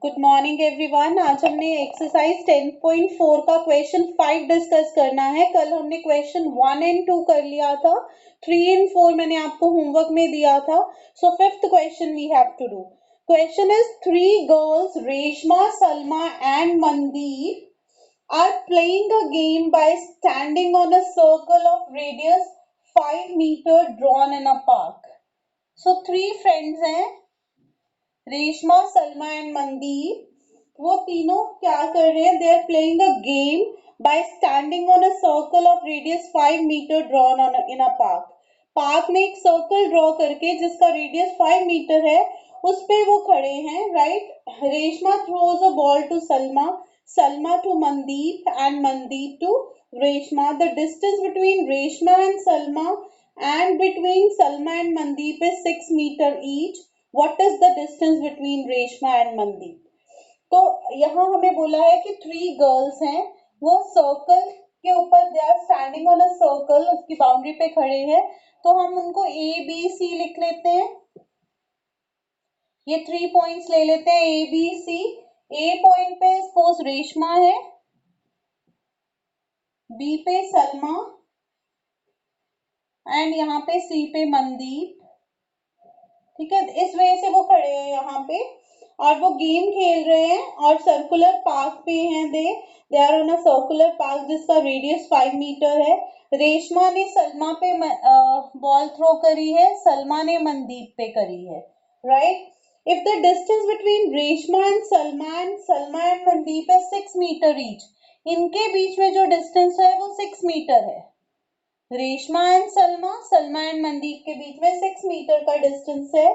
Good morning everyone. आज हमने exercise 10.4 का क्वेश्चन 5 डिस्कस करना है। कल हमने क्वेश्चन 1 एंड 2 कर लिया था, 3 एंड 4 मैंने आपको होमवर्क में दिया था। So fifth question we have to do. Question is 3 girls Reshma, Salma and Mandeep are playing a game by standing on a circle of radius 5 meter drawn in a park. So 3 friends हैं, Reshma, Salma and Mandeep. वो तीनों क्या कर रहे हैं? They are playing a game by standing on a circle of radius 5 metre drawn on in a park. Park में एक circle draw करके जिसका रेडियस 5 मीटर है उस पे वो खड़े हैं, right. Reshma throws a ball to Salma, Salma to Mandeep and Mandeep to Reshma. The distance between Reshma and Salma and between Salma and Mandeep is 6 meter each. What is the distance between Reshma and Mandeep? तो यहाँ हमें बोला है कि 3 गर्ल्स हैं, वो सर्कल के ऊपर they are standing on a circle, उसकी बाउंड्री पे खड़े हैं। तो हम उनको A B C लिख लेते हैं। ये 3 पॉइंट्स ले लेते हैं A B C। A point पे सपोज रेशमा है, B पे सलमा एंड यहाँ पे C पे मनदीप। ठीक है, इस वजह से वो खड़े हैं यहाँ पे और वो गेम खेल रहे हैं और सर्कुलर पार्क पे हैं। They are on a circular park जिसका रेडियस 5 मीटर है। रेशमा ने सलमा पे बॉल थ्रो करी है, सलमा ने मनदीप पे करी है, right. If the distance between Reshma and Mandeep है 6 मीटर ईच, इनके बीच में जो डिस्टेंस है वो 6 मीटर है। रेशमा एंड सलमा, सलमा एंड मनदीप के बीच में 6 मीटर का डिस्टेंस है।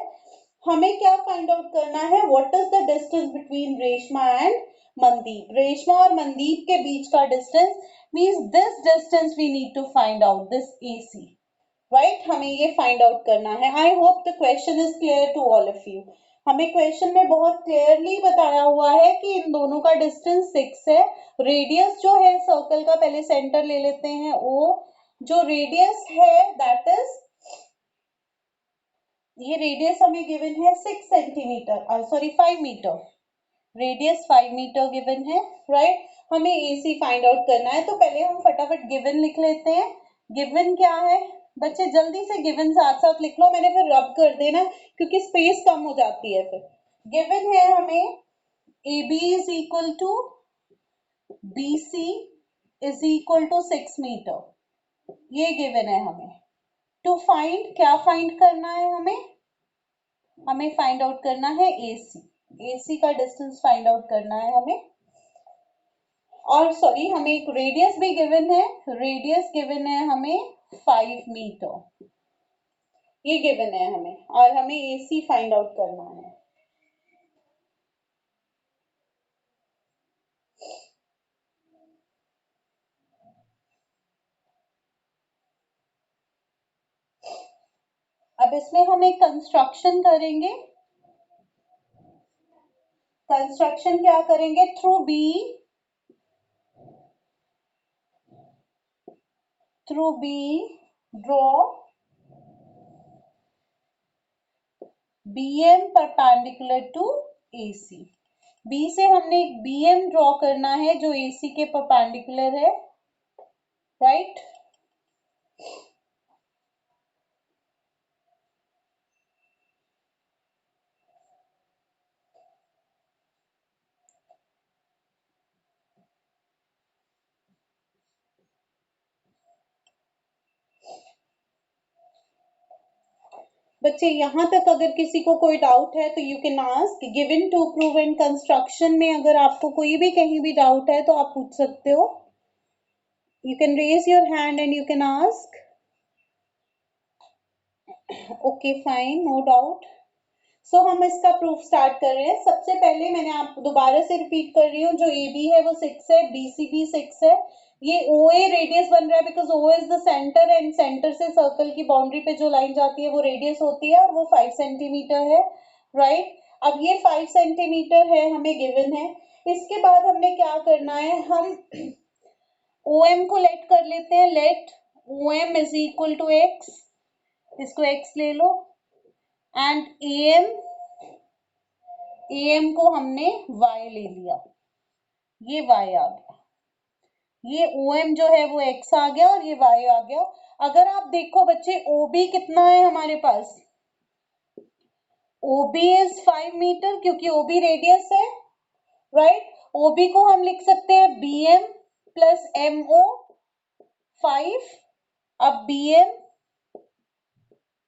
हमें क्या फाइंड आउट करना है? What is the distance between Reshma and Mandeep? Reshma और मनदीप के बीच का distance means this distance we need to find out, this AC, right. हमें ये फाइंड आउट करना है। I hope the question is clear to all of you. हमें क्वेश्चन में बहुत क्लियरली बताया हुआ है कि इन दोनों का डिस्टेंस 6 है। रेडियस जो है सर्कल का, पहले सेंटर ले लेते हैं O, जो रेडियस है दैट इज, ये रेडियस हमें गिवन है 6 centimetre, sorry 5 metre. Radius 5 metre given है, राइट। हमें AC फाइंड आउट करना है, तो पहले हम फटाफट गिवन लिख लेते हैं। गिवन क्या है बच्चे? जल्दी से गिवन साथ साथ लिख लो, मैंने फिर रब कर देना क्योंकि स्पेस कम हो जाती है फिर। गिवन है हमें AB is equal to BC is equal to 6 metre, ये गिवन है हमें। टू फाइंड, क्या फाइंड करना है हमें? हमें फाइंड आउट करना है AC का डिस्टेंस फाइंड आउट करना है हमें। और सॉरी, हमें एक रेडियस भी गिवन है, रेडियस गिवन है हमें 5 मीटर, ये गिवन है हमें, और हमें AC फाइंड आउट करना है। अब इसमें हम एक कंस्ट्रक्शन करेंगे। कंस्ट्रक्शन क्या करेंगे? Through B draw BM perpendicular to AC। B से हमने एक BM ड्रॉ करना है जो AC के परपेंडिकुलर है, राइट। बच्चे यहाँ तक अगर किसी को कोई डाउट है तो you can ask. Given to prove and construction में अगर आपको कोई भी कहीं भी डाउट है तो आप पूछ सकते हो। You can raise your hand and you can ask. Okay fine, no doubt. So हम इसका प्रूफ स्टार्ट कर रहे हैं। सबसे पहले मैंने आप दोबारा से रिपीट कर रही हूँ, जो AB है वो 6 है, BC भी 6 है। ये OA रेडियस बन रहा है because O is the centre and centre से सर्कल की बाउंड्री पे जो लाइन जाती है वो रेडियस होती है और वो 5 सेंटीमीटर है, राइट। अब ये 5 सेंटीमीटर है हमें गिवन है। इसके बाद हमने क्या करना है? हम OM को लेट कर लेते हैं। Let OM is equal to X, इसको X ले लो, एंड AM AM को हमने y ले लिया, ये y आ गया, ये OM जो है वो x आ गया और ये y आ गया। अगर आप देखो बच्चे OB कितना है हमारे पास, OB इज 5 मीटर क्योंकि OB रेडियस है, राइट। OB को हम लिख सकते हैं BM प्लस MO 5, अब BM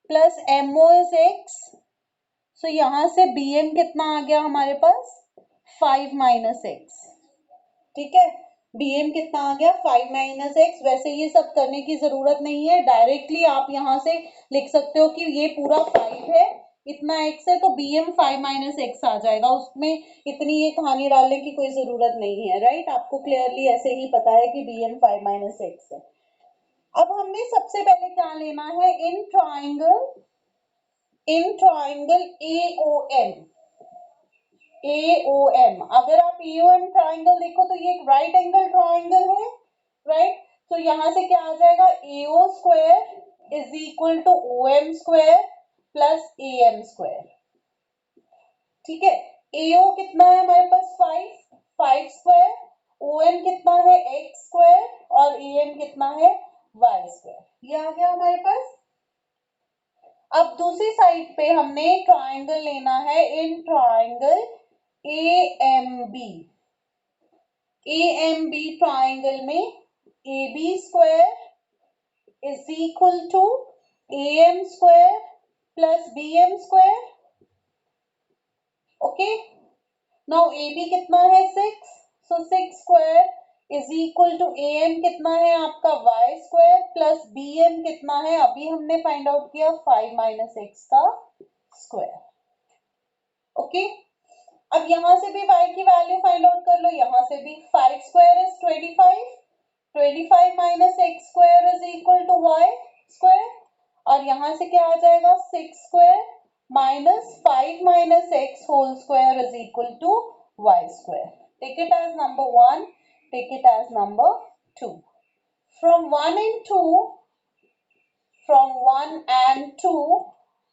plus MO is x, सो यहां से BM कितना आ गया हमारे पास 5 माइनस x, ठीक है। BM कितना आ गया 5 माइनस x। वैसे ये सब करने की जरूरत नहीं है, डायरेक्टली आप यहाँ से लिख सकते हो कि ये पूरा 5 है, इतना x है, तो BM 5 माइनस x आ जाएगा, उसमें इतनी ये कहानी डालने की कोई जरूरत नहीं है, राइट। आपको क्लियरली ऐसे ही पता है कि BM 5 माइनस x है। अब हमने सबसे पहले क्या लेना है, इन ट्राइंगल AOM, AOM, अगर आप AOM ट्राइंगल देखो तो ये एक राइट एंगल ट्राइंगल है, राइट। तो यहां से क्या आ जाएगा, AO square is equal to OM square plus AM square, ठीक है। AO कितना है हमारे पास 5 स्क्वायर, OM कितना है x स्क्वायर और AM कितना है y स्क्वायर, ये आ गया हमारे पास। अब दूसरी साइड पे हमने ट्राइंगल लेना है, इन ट्राइंगल AMB ट्राइंगल में AB square is equal to AM square plus BM square, okay. Now AB कितना है 6, so 6 square is equal to AM कितना है आपका y स्क्वायर प्लस BM कितना है, अभी हमने फाइंड आउट किया 5 माइनस x का स्क्वायर, ओके। अब यहां से भी y की वैल्यू फाइंड आउट कर लो, यहां से भी 5 square is 25 minus x square is equal to y square, और यहां से क्या आ जाएगा 6 square minus 5 minus x whole square is equal to y square. Take it as number 1, take it as number 2। From 1 and 2, from 1 and 2,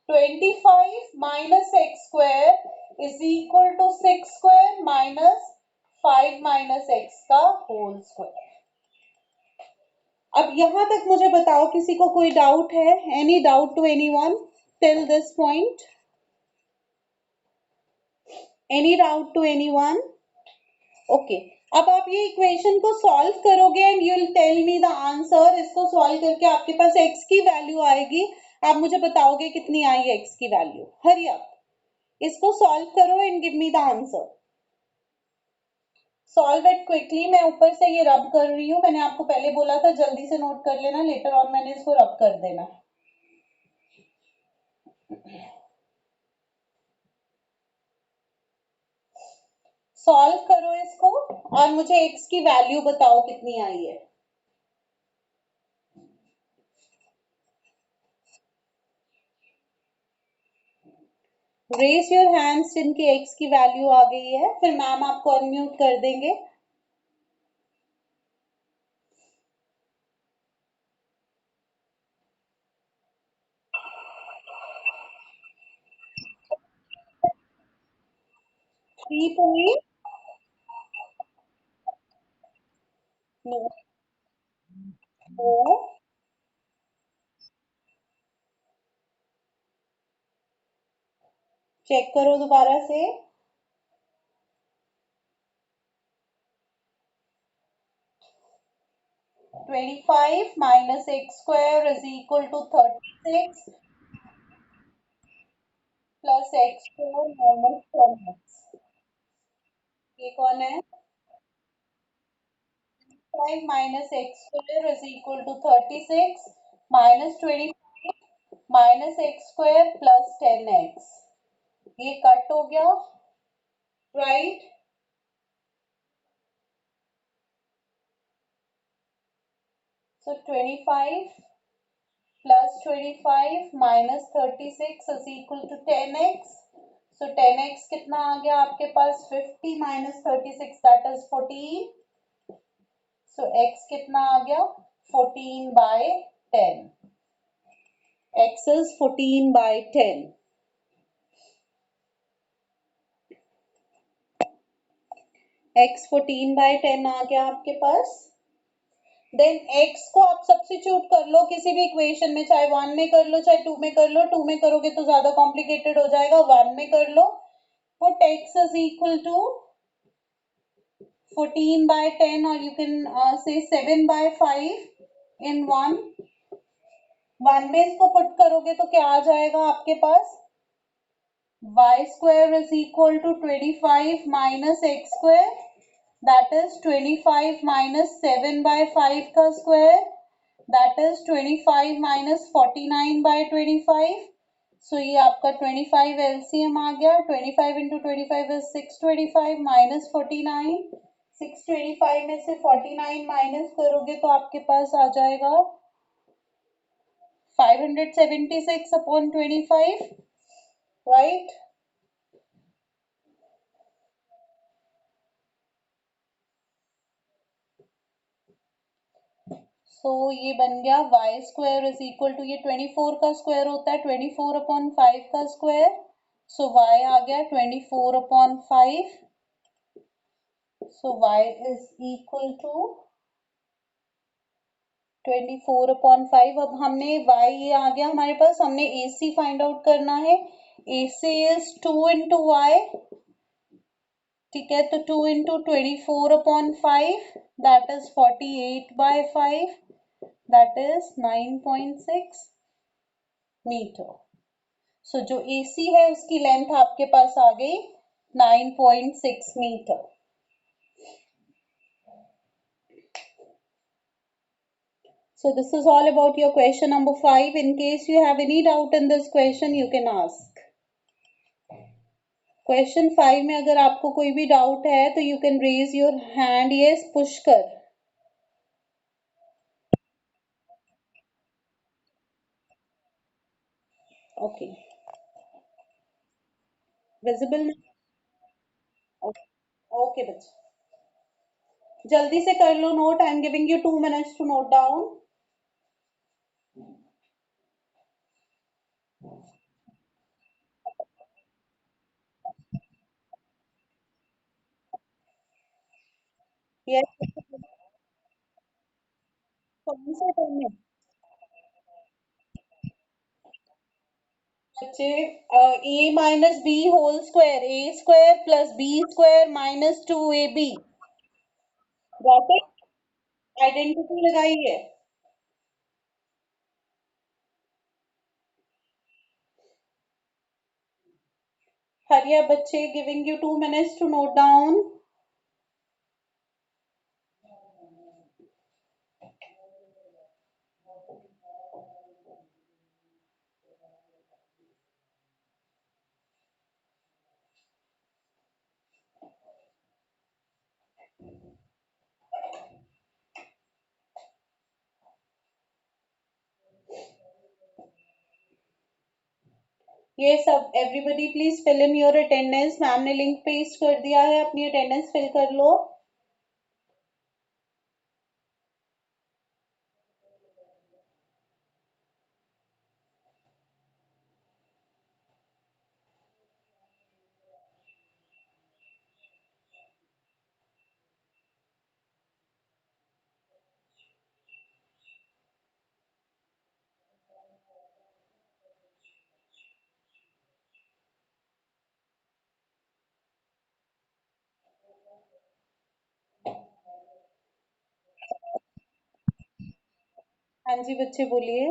25 minus x square is equal to 6 square minus 5 minus x का whole square। अब यहां तक मुझे बताओ किसी को कोई doubt है, any doubt to anyone till this point, any doubt to anyone? Okay, अब आप ये इक्वेशन को सॉल्व करोगे and you will tell me the answer. इसको सॉल्व करके आपके पास x की वैल्यू आएगी, आप मुझे बताओगे कितनी आई x की वैल्यू। हरी अप, इसको सॉल्व करो and give me the answer. Solve it quickly. मैं ऊपर से ये रब कर रही हूँ, मैंने आपको पहले बोला था जल्दी से नोट कर लेना, लेटर ऑन मैंने इसको रब कर देना। सॉल्व करो इसको और मुझे x की वैल्यू बताओ कितनी आई है। रेज योर हैंड्स जिनकी x की वैल्यू आ गई है, फिर मैम आपको अनम्यूट कर देंगे। थ्री पॉइंट चेक करो दोबारा से। 25 minus x square is equal to 36 plus x square minus 10x। ये कौन है? 5 minus x square is equal to 36 minus 25 minus x square plus 10x। ये कट हो गया, right. So 25 plus 25 minus 36 is equal to 10x। So 10x कितना आ गया आपके पास 50 minus 36 that is 14। So x कितना आ गया 14 by 10। x is 14 by 10। x 14/10 आ गया आपके पास। देन x को आप सब्स्टिट्यूट कर लो किसी भी इक्वेशन में, चाहे 1 में कर लो चाहे 2 में कर लो। 2 में करोगे तो ज्यादा कॉम्प्लिकेटेड हो जाएगा, 1 में कर लो। Put x is equal to 14/10 or you can say 7/5 in 1। 1 में इसको पुट करोगे तो क्या आ जाएगा आपके पास, y square is equal to 25 minus x square, that is 25 minus 7/5 का square, that is 25 minus 49/25। so ये आपका 25 LCM आ गया। 25 into 25 is 625 minus 49। 625 में से 49 माइनस करोगे तो आपके पास आ जाएगा 576 upon 25, right। सो ये बन गया y square is equal to, ये 24 का स्क्वायर होता है 24 अपॉन 5 का स्क्वायर। सो वाई आ गया 24 upon 5। So y is equal to 24 upon 5। अब हमने वाई ये आ गया हमारे पास, हमने ए सी फाइंड आउट करना है। A C is 2 into y, ठीक है। तो 2 into 24 upon 5 that is 48/5, that is 9.6 metre. So जो AC है उसकी लेंथ आपके पास आ गई 9.6 metre. So this is all about your question number 5. In case you have any doubt in this question, you can ask. Question 5 में अगर आपको कोई भी डाउट है तो you can raise your hand, yes, Pushkar. Okay, visible? Okay बच्चे, जल्दी से कर लो note. I am giving you 2 minutes to note down। Yes, कौन सा टर्म है बच्चे? A minus b whole square, a square plus b square minus 2ab। Got it? Identity लगाई है। हरिया बच्चे, giving you 2 minutes to note down. ये सब everybody please fill in your attendance. Ma'am ने लिंक पेस्ट कर दिया है, अपनी अटेंडेंस फिल कर लो। हाँ जी बच्चे बोलिए।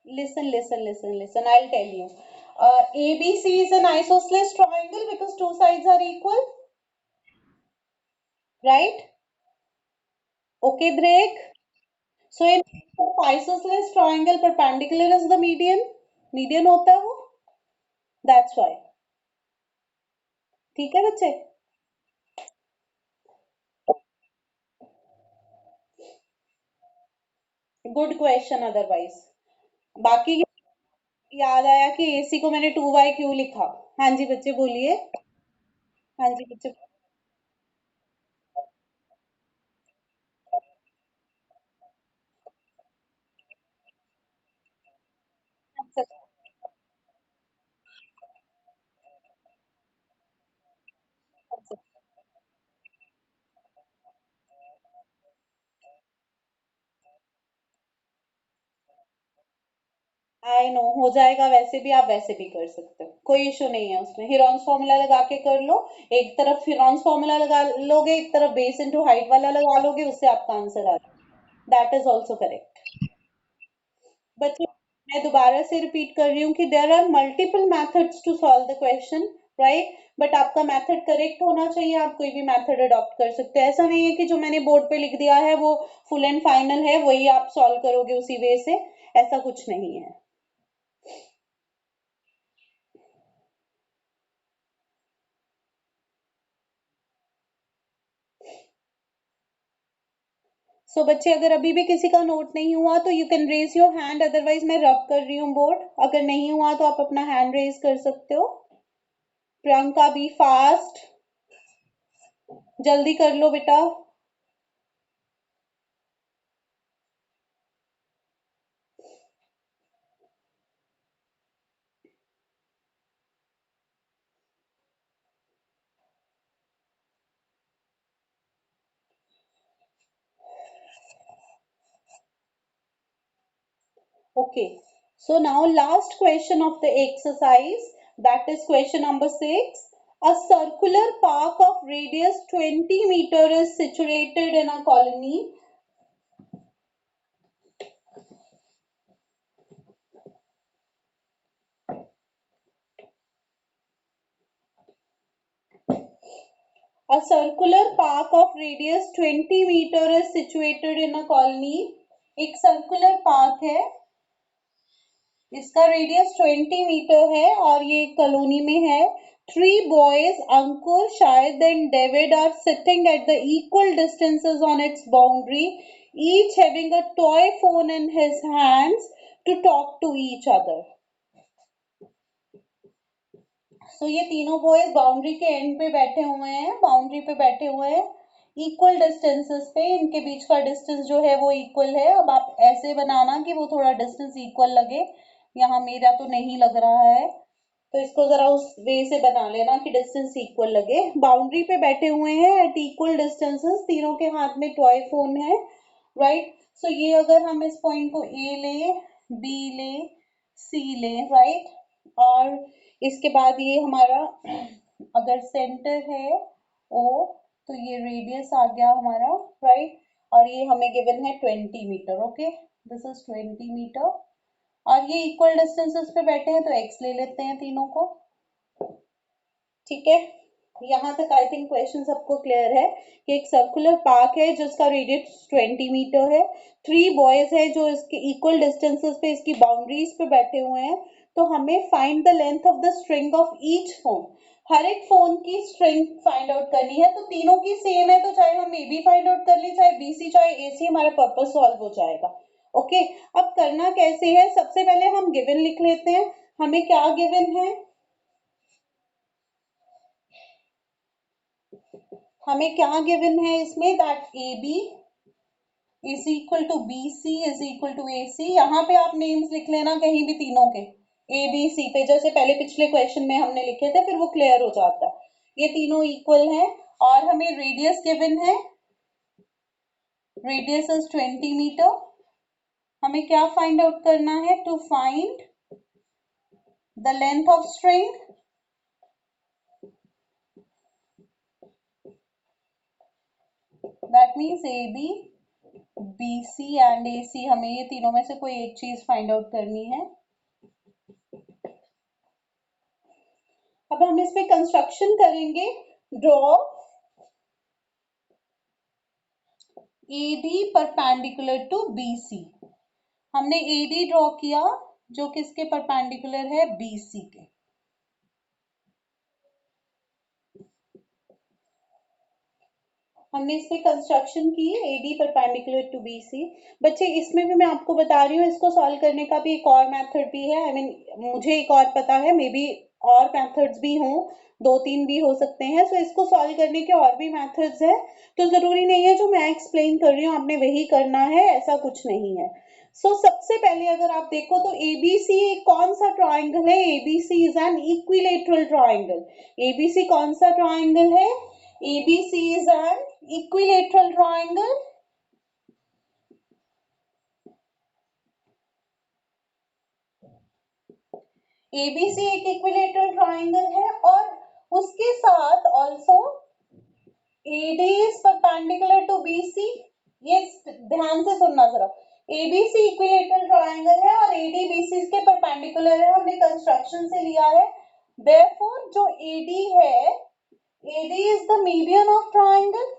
Listen, I'll tell you. ABC is an isosceles triangle because two sides are equal, right? Okay, Drake. So in isosceles triangle, perpendicular is the median. Median होता है वो, that's why। ठीक है बच्चे? Good question otherwise. बाकी याद आया कि AC को मैंने 2y क्यों लिखा। हाँ जी बच्चे बोलिए। हाँ जी बच्चे। आई नो हो जाएगा, वैसे भी आप वैसे भी कर सकते हो, कोई इशू नहीं है उसमें। हिरॉन्स फॉर्मूला लगा के कर लो, एक तरफ हिरॉन्स फॉर्मूला लगा लोगे, एक तरफ बेस इनटू हाइट वाला लगा लोगे, उससे आपका आंसर आ जाएगा। That is also correct. बच्चे मैं दोबारा से रिपीट कर रही हूँ कि there are multiple methods to solve the question, right, but आपका मेथड करेक्ट होना चाहिए। आप कोई भी मेथड अडॉप्ट कर सकते हैं, ऐसा नहीं है कि जो मैंने बोर्ड पे लिख दिया है वो फुल एंड फाइनल है, वही आप सॉल्व करोगे उसी वे से, ऐसा कुछ नहीं है। सो बच्चे अगर अभी भी किसी का नोट नहीं हुआ तो you can raise your hand, otherwise मैं रब कर रही हूँ बोर्ड। अगर नहीं हुआ तो आप अपना हैंड रेज कर सकते हो। प्रियंका बी फास्ट, जल्दी कर लो बेटा। Okay, so now last question of the exercise, that is question number 6. A circular park of radius 20 meter is situated in a colony. A circular park of radius 20 meter is situated in a colony. एक circular park है, इसका radius 20 metre है और ये colony में है। Three boys Ankur Syed and David are sitting at the equal distances on its boundary, each having a toy phone in his hands to talk to each other. So ये तीनों boys boundary के and पे बैठे हुए हैं, boundary पे बैठे हुए हैं इक्वल डिस्टेंसेस पे, इनके बीच का डिस्टेंस जो है वो इक्वल है। अब आप ऐसे बनाना कि वो थोड़ा डिस्टेंस इक्वल लगे, यहाँ मेरा तो नहीं लग रहा है, तो इसको जरा उस वे से बना लेना कि डिस्टेंस इक्वल लगे। बाउंड्री पे बैठे हुए हैं एट इक्वल डिस्टेंसेस, तीनों के हाथ में टॉय फोन है, राइट। सो ये अगर हम इस पॉइंट को ए ले, बी ले, सी ले, राइट, और इसके बाद ये हमारा अगर सेंटर है ओ, तो ये रेडियस आ गया हमारा, राइट, और ये हमें गिवन है 20 metre. Okay, this is 20 metre और ये इक्वल डिस्टेंसेस पे बैठे हैं तो x ले लेते हैं तीनों को, ठीक है। यहाँ तक आई थिंक क्वेश्चन सबको क्लियर है कि एक सर्कुलर पार्क है जिसका रेडियस 20 मीटर है, थ्री बॉयज है जो इसके इक्वल डिस्टेंसेस पे इसकी बाउंड्रीज पे बैठे हुए हैं, तो हमें find the length of the string of each phone, हर एक फोन की स्ट्रिंग फाइंड आउट करनी है। तो तीनों की सेम है तो चाहे हम ए बी फाइंड आउट कर ले, चाहे बी सी, चाहे ए सी, हमारा पर्पस सॉल्व हो जाएगा। ओके, अब करना कैसे है, सबसे पहले हम गिवन लिख लेते हैं। हमें क्या गिवन है, हमें क्या गिवन है इसमें, that A B is equal to B C is equal to A C. यहाँ पे आप नेम्स लिख लेना कहीं भी तीनों के, ए बी सी पे, जैसे पहले पिछले क्वेश्चन में हमने लिखे थे, फिर वो क्लियर हो जाता है। ये तीनों इक्वल हैं और हमें रेडियस गिवन है, रेडियस इज 20 मीटर। हमें क्या फाइंड आउट करना है, to find the length of string, that means A B, B C and A C, हमें ये तीनों में से कोई एक चीज फाइंड आउट करनी है। अब हम इस पे कंस्ट्रक्शन करेंगे, draw AD perpendicular to BC। हमने AD ड्रॉ किया जो किसके परपेंडिकुलर है, BC के। हमने इस पे कंस्ट्रक्शन की, AD परपेंडिकुलर टू BC। बच्चे इसमें भी मैं आपको बता रही हूँ, इसको सॉल्व करने का भी एक और मेथड भी है, आई मीन मुझे एक और पता है, मे बी और मेथड्स भी हों, दो तीन भी हो सकते हैं। सो इसको सॉल्व करने के और भी मेथड्स हैं, तो जरूरी नहीं है जो मैं एक्सप्लेन कर रही हूँ आपने वही करना है, ऐसा कुछ नहीं है। सबसे पहले अगर आप देखो तो ABC कौन सा ट्राइंगल है, ABC is an equilateral triangle. ABC कौन सा ट्राइंगल है, ABC is an equilateral triangle. ABC एक इक्विलेटरल ट्राइंगल है और उसके साथ also AD is perpendicular to BC। ये ध्यान से सुनना जरा, ABC इक्विलेटरल ट्राइंगल है और AD BC के परपेंडिकुलर है, हमने कंस्ट्रक्शन से लिया है। Therefore जो AD है, AD is the median of triangle,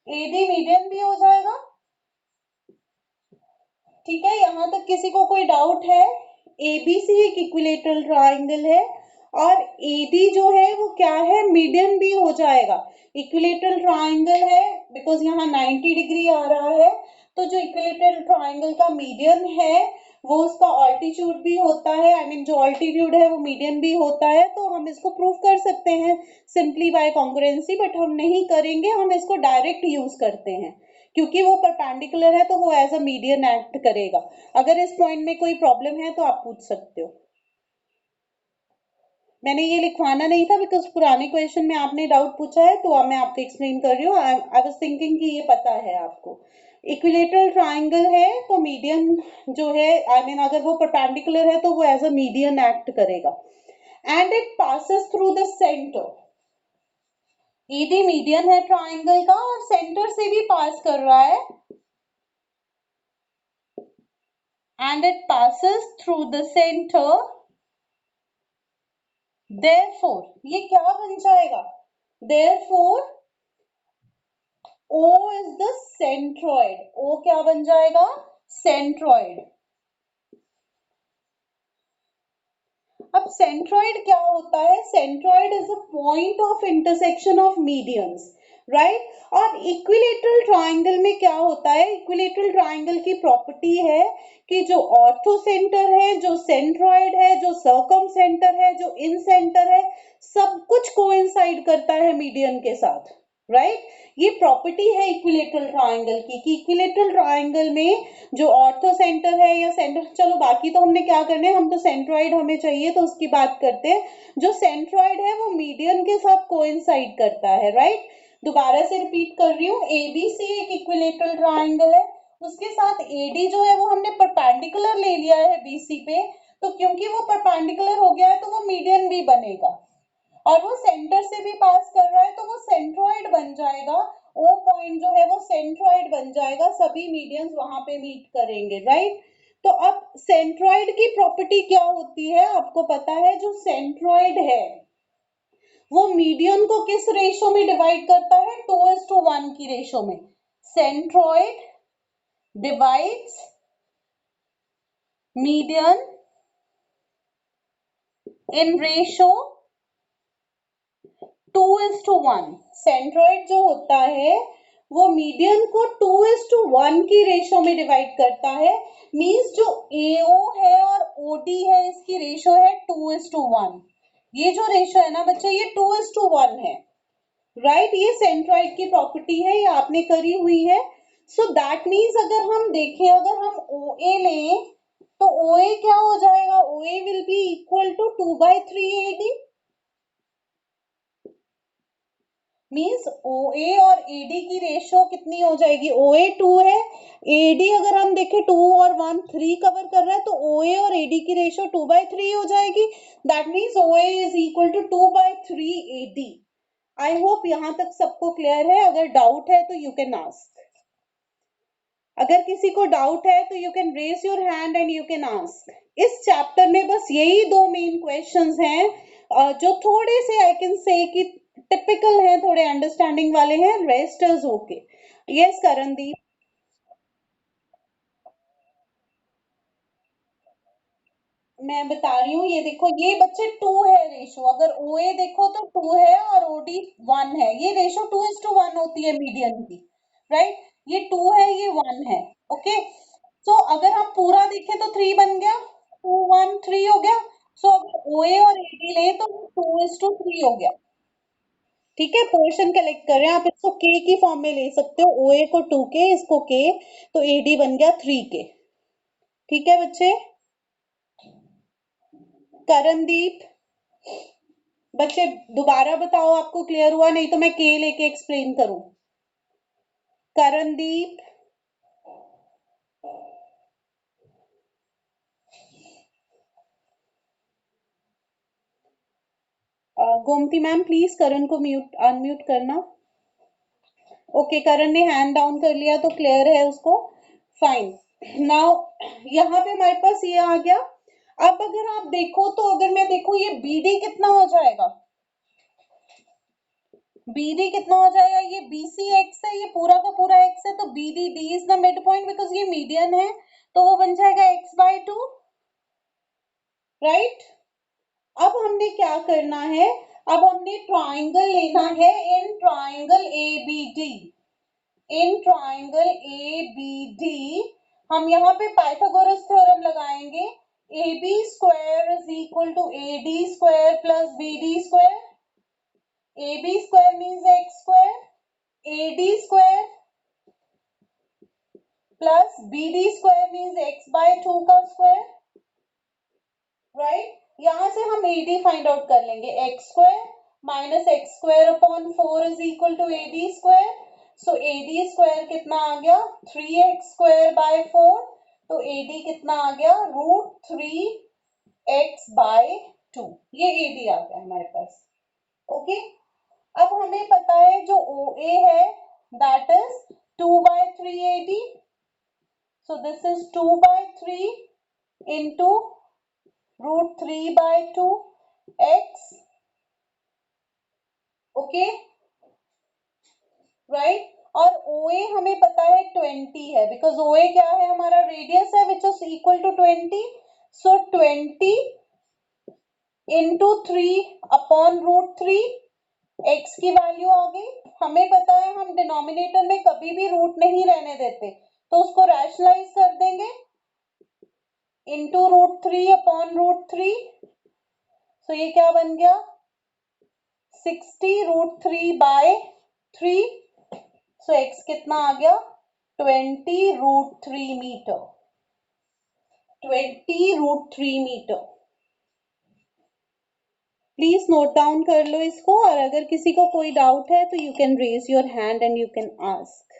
AD median भी हो जाएगा। ठीक है, यहां तक किसी को कोई डाउट है? ABC एक इक्विलेटरल ट्राइंगल है और AD जो है वो क्या है, मीडियन भी हो जाएगा। इक्विलेटरल ट्राइंगल है बिकॉज यहाँ 90 डिग्री आ रहा है, तो जो इक्विलेटरल ट्राइंगल का मीडियन है वो उसका ऑल्टीट्यूड भी होता है, आई मीन जो ऑल्टीट्यूड है वो मीडियन भी होता है। तो हम इसको प्रूव कर सकते हैं सिंपली बाय कॉन्ग्रुएंसी, बट हम नहीं करेंगे, हम इसको डायरेक्ट यूज करते हैं क्योंकि वो परपेंडिकुलर है तो वो एज अ मीडियन एक्ट करेगा। अगर इस पॉइंट में कोई प्रॉब्लम है तो आप पूछ सकते हो। मैंने ये लिखवाना नहीं था बिकॉज पुराने क्वेश्चन में आपने डाउट पूछा है, तो अब मैं आपको एक्सप्लेन कर रही हूँ। आई वाज थिंकिंग कि ये पता है आपको। इक्विलेटरल ट्राइंगल है तो मीडियन जो है, आई मीन अगर वो परपेंडिकुलर है तो वो एज अ मीडियन एक्ट करेगा and it passes through the centre. ED median है ट्राइंगल का और सेंटर से भी पास कर रहा है and it passes through the center, therefore ये क्या बन जाएगा, therefore O is the centroid, O क्या बन जाएगा, centroid। अब सेंट्रॉइड क्या होता है, centroid is a point of intersection of medians, right. और इक्विलेटरल ट्राइंगल में क्या होता है, इक्विलेटरल ट्राइंगल की प्रॉपर्टी है कि जो ऑर्थो सेंटर है, जो सेंट्रॉइड है, जो सर्कम सेंटर है, जो इन सेंटर है, सब कुछ कोइंसाइड करता है मीडियन के साथ, राइट। ये प्रॉपर्टी है इक्विलेटरल ट्राइंगल की कि इक्विलेटरल ट्राइंगल में जो ऑर्थो सेंटर है या सेंटर, चलो बाकी तो हमने क्या करना है, हम तो सेंट्रॉइड हमें चाहिए तो उसकी बात करते हैं। जो सेंट्रॉइड है वो मीडियन के साथ कोइंसाइड करता है, राइट। दोबारा से रिपीट कर रही हूँ, एबीसी एक इक्विलेटरल ट्राइंगल है, उसके साथ एडी जो है वो हमने परपेंडिकुलर ले लिया है बीसी पे, तो क्योंकि वो परपेंडिकुलर हो गया है तो वो मीडियन भी बनेगा और वो सेंटर से भी पास कर रहा है तो वो सेंट्रॉइड बन जाएगा। ओ पॉइंट जो है वो सेंट्रॉइड बन जाएगा, सभी मीडियंस वहां पे मीट करेंगे, राइट। तो अब सेंट्रॉइड की प्रॉपर्टी क्या होती है आपको पता है, जो सेंट्रॉइड है वो मीडियन को किस रेशो में डिवाइड करता है, 2:1 की रेशो में। Centroid divides median in ratio 2:1। Centroid जो होता है वो मीडियन को 2:1 की रेशो में डिवाइड करता है। मींस जो एओ है और ओडी है इसकी रेशो है 2:1। ये जो रेशो है ना बच्चे, ये 2:1 है, राइट। ये सेंट्रॉइड की प्रॉपर्टी है, ये आपने करी हुई है। सो दैट मीन्स अगर हम देखें, अगर हम OA लें तो OA क्या हो जाएगा, OA will be equal to 2/3 AD। Means OA और AD की रेशियो कितनी हो जाएगी, OA 2 है, AD अगर हम देखें 2 और 1 3 कवर कर रहा है तो OA और AD की रेशियो 2/3 हो जाएगी। That means OA is equal to 2/3 AD। I hope यहां तक सबको क्लियर है। अगर डाउट है तो यू कैन आस्क, अगर किसी को डाउट है तो you can raise your hand and you can ask. इस चैप्टर में बस यही दो मेन क्वेश्चंस हैं जो थोड़े से आई कैन से कि टिपिकल हैं, थोड़े अंडरस्टैंडिंग वाले हैं, rest is okay. Yes Karandeep. मैं बता रही हूँ, ये देखो ये बच्चे 2 है रेशो, अगर OA देखो तो 2 है और OD 1 है, ये रेशो 2:1 होती है मीडियन की, राइट। ये 2 है, ये 1 है, ओके। तो अगर हम पूरा देखें तो 3 बन गया, 2 1 3 हो गया। सो अगर OA और AD लें तो 2:3 हो गया। ठीक है, पोर्शन कलेक्ट कर रहे हैं आप, इसको के की फॉर्म में ले सकते हो, OA को 2K, इसको K, तो AD बन गया 3K। ठीक है बच्चे। करणदीप, बच्चे दोबारा बताओ आपको क्लियर हुआ, नहीं तो मैं के लेके एक्सप्लेन करूं। करणदीप, गोमती मैम प्लीज करण को म्यूट अनम्यूट करना। ओके करण ने हैंड डाउन कर लिया तो क्लियर है उसको। फाइन। नाउ यहाँ पे हमारे पास ये आ गया। अब अगर आप देखो तो अगर मैं देखूं ये बीडी कितना हो जाएगा, बीडी कितना हो जाएगा, ये बीसी एक्स है, ये पूरा का पूरा एक्स है, तो BD D is the midpoint because ये मीडियन है, तो वो बन जाएगा एक्स बाय 2, राइट। अब हमने क्या करना है, अब हमने ट्राइंगल लेना है in triangle ABD, in triangle ABD हम यहाँ पे पाइथागोरस थ्योरम लगाएंगे। AB square is equal to AD square plus BD square. AB square means x square, AD square plus BD square means x by 2 का square, right. यहां से हम AD find out कर लेंगे, x square minus x square upon 4 is equal to AD square. So AD square कितना आ गया 3x square by 4, तो AD कितना आ गया √3x बाय 2, ये AD आ गया हमारे पास। ओके अब हमें पता है जो OA है that is 2/3 AD, so this is 2/3 into √3/2 x, okay right. और OA हमें पता है 20 है बिकॉज OA क्या है हमारा रेडियस है which is equal to 20, so 20 into 3 upon √3, x की वैल्यू आ गई। हमें पता है हम डिनोमिनेटर में कभी भी रूट नहीं रहने देते, तो उसको रैशनलाइज कर देंगे into √3 अपॉन √3, सो ये क्या बन गया 60 √3/3, सो x कितना आ गया 20 √3 metre, 20 √3 metre. Please note down कर लो इसको, और अगर किसी को कोई डाउट है तो you can raise your hand and you can ask.